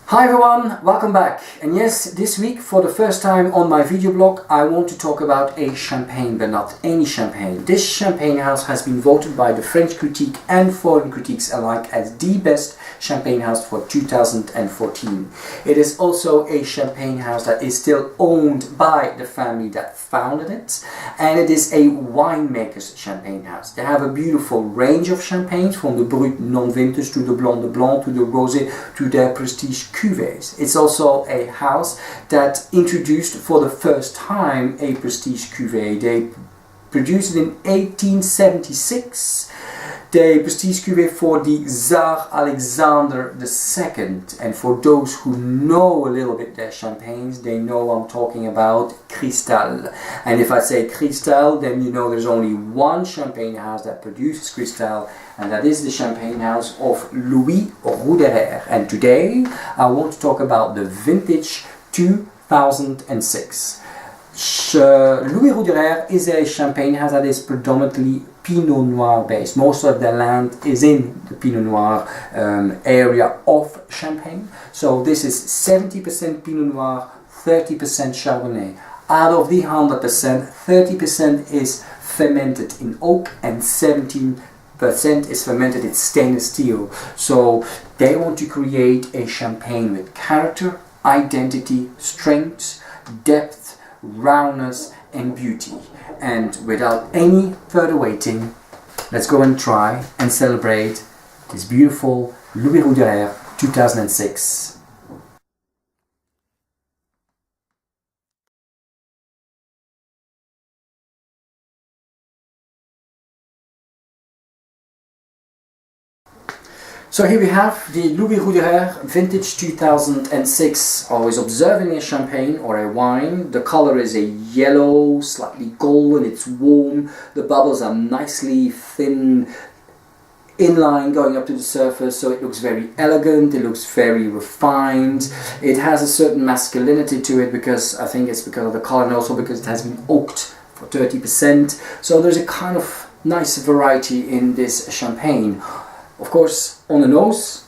Hi everyone, welcome back. And yes, this week for the first time on my video blog I want to talk about a champagne, but not any champagne. This champagne house has been voted by the French critique and foreign critiques alike as the best champagne house for 2014. It is also a champagne house that is still owned by the family that founded it, and it is a winemaker's champagne house. They have a beautiful range of champagnes, from the Brut non-vintage to the Blanc de Blanc to the Rosé to their prestige cuvées. It's also a house that introduced for the first time a prestige cuvée. They produced it in 1876. The prestige cuvée for the Tsar Alexander II. And for those who know a little bit their champagnes, they know I'm talking about Cristal. And if I say Cristal, then you know there's only one champagne house that produces Cristal, and that is the champagne house of Louis Roederer. And today I want to talk about the vintage 2006. Louis Roederer is a champagne house that is predominantly Pinot Noir based. Most of their land is in the Pinot Noir area of Champagne. So this is 70% Pinot Noir, 30% Chardonnay. Out of the 100%, 30% is fermented in oak and 17% is fermented in stainless steel. So they want to create a champagne with character, identity, strength, depth, roundness and beauty. And without any further waiting, let's go and try and celebrate this beautiful Louis Roederer 2006. So here we have the Louis Roederer Vintage 2006. Always observing a champagne or a wine. The color is a yellow, slightly golden, it's warm. The bubbles are nicely thin inline going up to the surface, so it looks very elegant, it looks very refined. It has a certain masculinity to it, because I think it's because of the color and also because it has been oaked for 30%. So there's a kind of nice variety in this champagne. Of course, on the nose,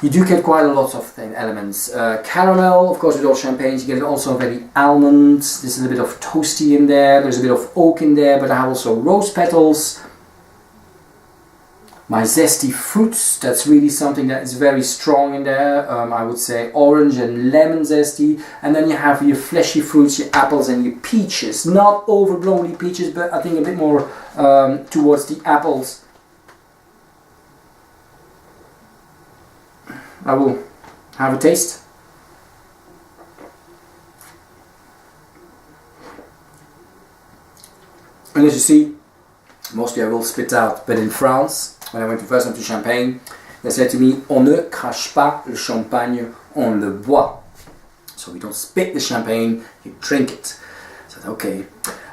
you do get quite a lot of elements. Caramel, of course, with all champagnes, you get also very almond. There's a little bit of toasty in there. There's a bit of oak in there, but I have also rose petals. My zesty fruits, that's really something that is very strong in there. I would say orange and lemon zesty. And then you have your fleshy fruits, your apples and your peaches. Not overblownly peaches, but I think a bit more towards the apples. I will have a taste. And as you see, mostly I will spit out, but in France, when I went first time to Champagne, they said to me, on ne crache pas le champagne, on le boit. So we don't spit the champagne, you drink it. I said, okay.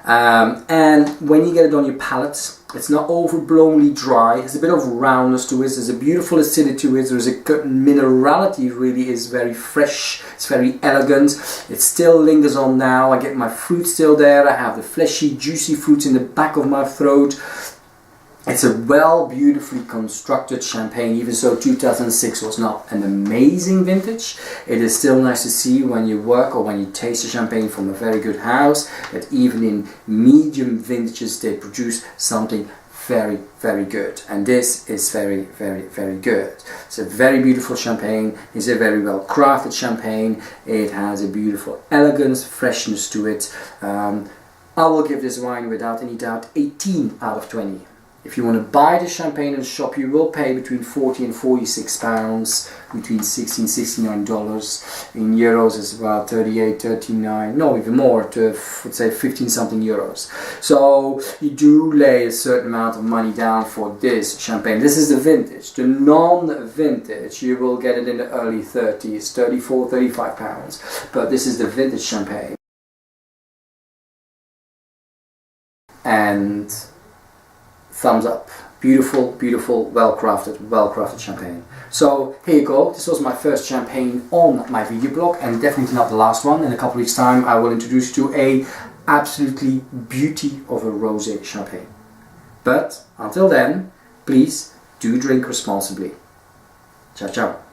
And when you get it on your palate, it's not overblownly dry, there's a bit of roundness to it, there's a beautiful acidity to it, there's a minerality, really is very fresh, it's very elegant, it still lingers on now. I get my fruit still there, I have the fleshy, juicy fruits in the back of my throat. It's a beautifully constructed champagne. Even so 2006 was not an amazing vintage, it is still nice to see when you work or when you taste a champagne from a very good house that even in medium vintages they produce something very, very good. And this is very, very, very good. It's a very beautiful champagne. It's a very well crafted champagne. It has a beautiful elegance, freshness to it. I will give this wine without any doubt 18 out of 20. If you want to buy the champagne in the shop, you will pay between 40 and 46 pounds, between $16 and $69. In euros, it's about 38, 39, no, even more, to let's say 15 something euros. So you do lay a certain amount of money down for this champagne. This is the vintage. The non-vintage, you will get it in the early 30s, 34, 35 pounds. But this is the vintage champagne. And thumbs up. Beautiful, beautiful, well-crafted champagne. So here you go. This was my first champagne on my video blog, and definitely not the last one. In a couple of weeks' time, I will introduce you to a absolutely beauty of a rosé champagne. But until then, please do drink responsibly. Ciao, ciao.